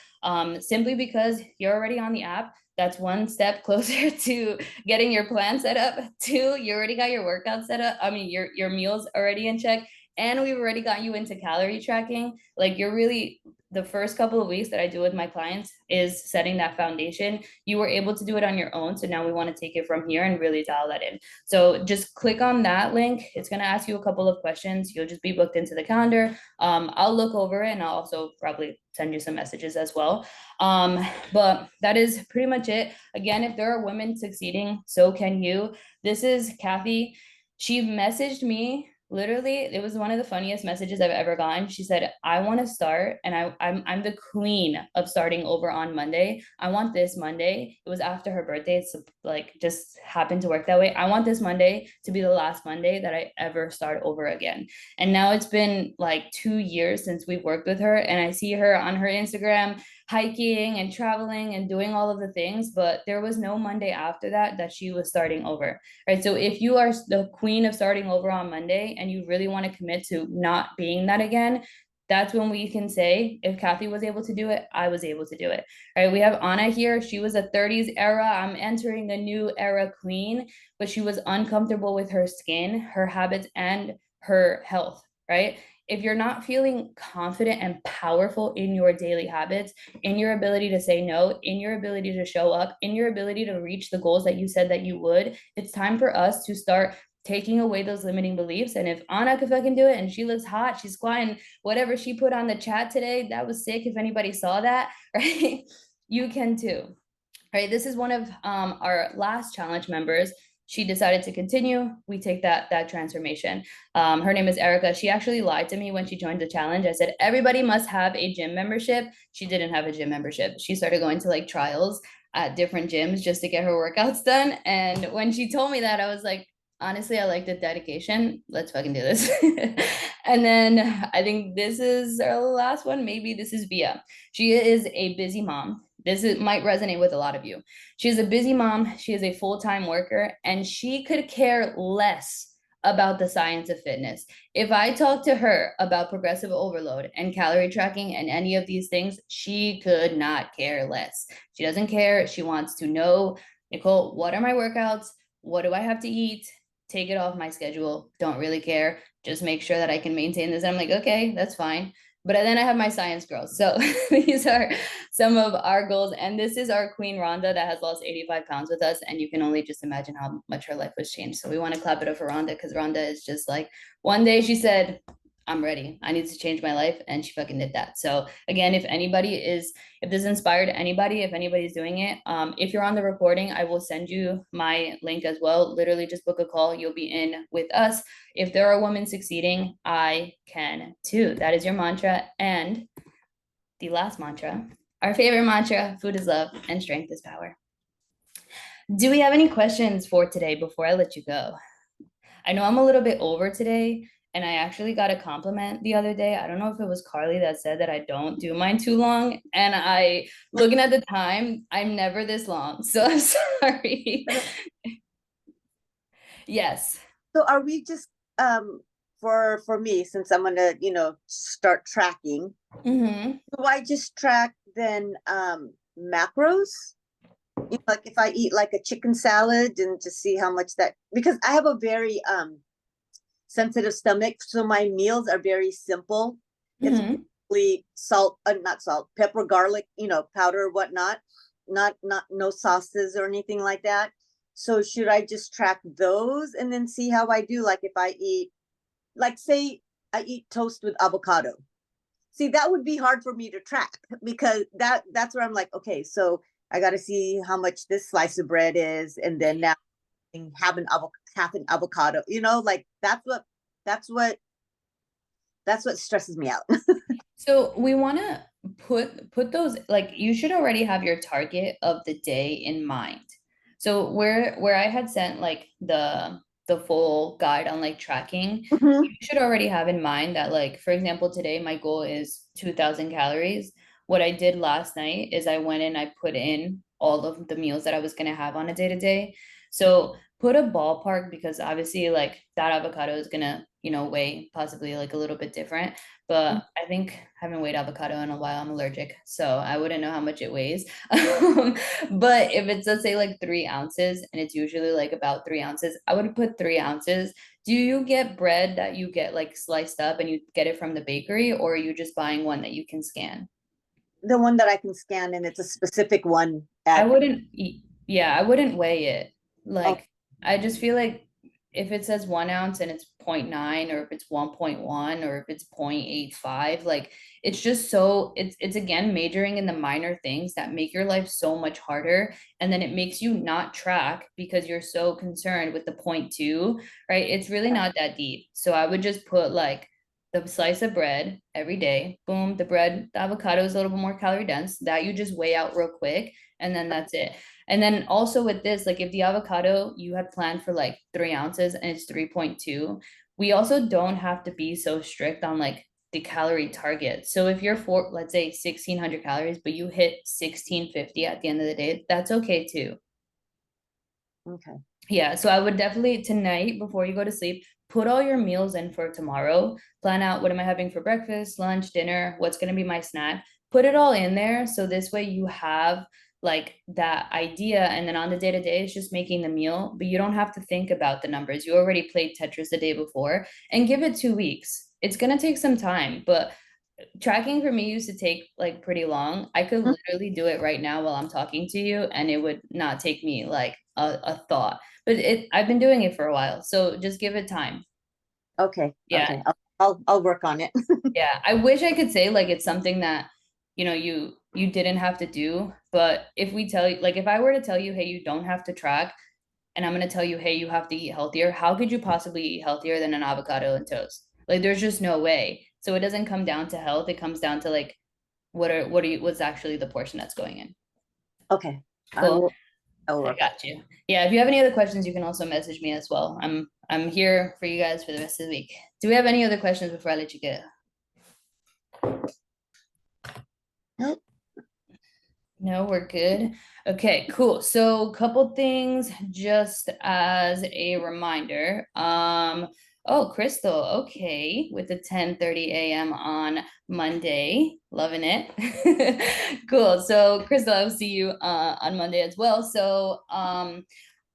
simply because you're already on the app. That's one step closer to getting your plan set up. Two, you already got your workout set up. I mean, your meals already in check, and we've already got you into calorie tracking. Like, you're really, the first couple of weeks that I do with my clients is setting that foundation. You were able to do it on your own. So now we want to take it from here and really dial that in. So just click on that link. It's going to ask you a couple of questions. You'll just be booked into the calendar. I'll look over it, and I'll also probably send you some messages as well. But that is pretty much it. Again, if there are women succeeding, so can you. This is Kathy. She messaged me. Literally, it was one of the funniest messages I've ever gotten. She said, I want to start, and I'm the queen of starting over on Monday. I want this Monday. It was after her birthday. It's like just happened to work that way. I want this Monday to be the last Monday that I ever start over again. And now it's been like 2 years since we've worked with her, and I see her on her Instagram hiking and traveling and doing all of the things, but there was no Monday after that she was starting over, right? So if you are the queen of starting over on Monday and you really want to commit to not being that again, that's when we can say, if Kathy was able to do it, I was able to do it, right? We have Anna here. She was a 30s era. I'm entering a new era queen, but she was uncomfortable with her skin, her habits, and her health, right? If you're not feeling confident and powerful in your daily habits, in your ability to say no, in your ability to show up, in your ability to reach the goals that you said that you would, it's time for us to start taking away those limiting beliefs. And if Anna could fucking do it and she looks hot, she's squatting whatever she put on the chat today, that was sick. If anybody saw that, right? You can too. Right, this is one of our last challenge members. She decided to continue. We take that transformation. Her name is Erica. She actually lied to me when she joined the challenge. I said, everybody must have a gym membership. She didn't have a gym membership. She started going to like trials at different gyms just to get her workouts done. And when she told me that, I was like, honestly, I like the dedication. Let's fucking do this. And then I think this is our last one. Maybe this is Via. She is a busy mom. Might resonate with a lot of you. She is a busy mom. She is a full-time worker, and she could care less about the science of fitness. If I talk to her about progressive overload and calorie tracking and any of these things, she could not care less. She doesn't care. She wants to know, Nicole, what are my workouts? What do I have to eat? Take it off my schedule. Don't really care. Just make sure that I can maintain this. And I'm like, okay, that's fine. But then I have my science girls. So these are some of our goals. And this is our queen, Rhonda, that has lost 85 pounds with us. And you can only just imagine how much her life was changed. So we want to clap it up for Rhonda, because Rhonda is just like, one day she said, I'm ready. I need to change my life. And she fucking did that. So again, if this inspired anybody, if anybody's doing it, if you're on the recording, I will send you my link as well. Literally just book a call. You'll be in with us. If there are women succeeding, I can too. That is your mantra. And the last mantra, our favorite mantra, food is love and strength is power. Do we have any questions for today before I let you go? I know I'm a little bit over today, and I actually got a compliment the other day. I don't know if it was Carly that said that I don't do mine too long. And I, looking at the time, I'm never this long. So I'm sorry. Yes. So are we just for me, since I'm gonna, start tracking, Mm-hmm. do I just track then macros? Like if I eat like a chicken salad and just see how much that, because I have a very sensitive stomach, so my meals are very simple. It's Mm-hmm. basically salt, not salt, pepper, garlic, powder, whatnot, not no sauces or anything like that. So should I just track those and then see how I do? Like if I eat, like say I eat toast with avocado. See, that would be hard for me to track because that's where I'm like, okay, so I got to see how much this slice of bread is, and then now have half an avocado. Like that's what that's what stresses me out. So we want to put those, like, you should already have your target of the day in mind. So where I had sent like the full guide on like tracking, Mhm. you should already have in mind that, like, for example, today my goal is 2000 calories. What I did last night is I went and I put in all of the meals that I was going to have on a day to day. So put a ballpark, because obviously like that avocado is going to, weigh possibly like a little bit different. But I think I haven't weighed avocado in a while. I'm allergic, so I wouldn't know how much it weighs. But if it's, let's say, like 3 ounces, and it's usually like about 3 ounces, I would put 3 ounces. Do you get bread that you get like sliced up and you get it from the bakery, or are you just buying one that you can scan? The one that I can scan, and it's a specific one I at. wouldn't, yeah, I wouldn't weigh it. Oh, Like, I just feel like if it says 1 ounce and it's 0.9, or if it's 1.1, or if it's 0.85, like it's just so it's again majoring in the minor things that make your life so much harder. And then it makes you not track because you're so concerned with the 0.2, right? It's really not that deep. So I would just put like the slice of bread every day. Boom, the bread, the avocado is a little bit more calorie dense. That you just weigh out real quick, and then that's it. And then also with this, like if the avocado you had planned for like 3 ounces and it's 3.2, we also don't have to be so strict on like the calorie target. So if you're for, let's say, 1600 calories, but you hit 1650 at the end of the day, that's okay too. okay. Yeah, so I would definitely tonight before you go to sleep, put all your meals in for tomorrow. Plan out what am I having for breakfast, lunch, dinner, what's going to be my snack. Put it all in there so this way you have like that idea, and then on the day to day it's just making the meal, but you don't have to think about the numbers. You already played Tetris the day before, and give it 2 weeks. It's going to take some time, but tracking for me used to take like pretty long. I could Mm. literally do it right now while I'm talking to you, and it would not take me like a thought. But I've been doing it for a while, so just give it time. Okay, Yeah, okay. I'll work on it. yeah. I wish I could say like it's something that you didn't have to do, but if we tell you, like if I were to tell you, hey, you don't have to track, and I'm gonna tell you, hey, you have to eat healthier, how could you possibly eat healthier than an avocado and toast? Like there's just no way. So it doesn't come down to health, it comes down to like what's actually the portion that's going in. Okay, Cool. I will I work on got you. Yeah, if you have any other questions, you can also message me as well. I'm here for you guys for the rest of the week. Do we have any other questions before I let you go? it. No, we're good. Okay, cool. So a couple things just as a reminder. Oh, Crystal, okay, with the 10:30 a.m. on Monday. Loving it. Cool. So Crystal, I'll see you on Monday as well. So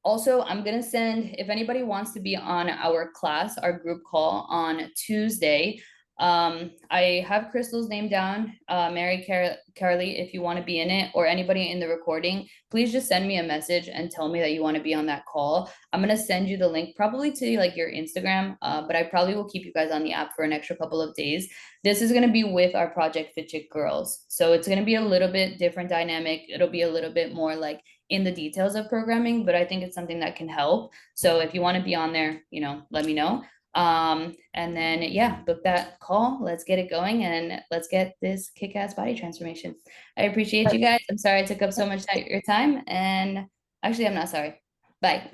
also, I'm gonna send, if anybody wants to be on our class, our group call on Tuesday. I have Crystal's name down, Carly, if you want to be in it, or anybody in the recording, please just send me a message and tell me that you want to be on that call. I'm gonna send you the link probably to like your Instagram, but I probably will keep you guys on the app for an extra couple of days. This is gonna be with our Project Fit Chick girls, so it's gonna be a little bit different dynamic. It'll be a little bit more like in the details of programming, but I think it's something that can help. So if you want to be on there, let me know. And then yeah, book that call. Let's get it going and let's get this kick-ass body transformation. I appreciate you guys. I'm sorry I took up so much of your time, and Actually, I'm not sorry. Bye.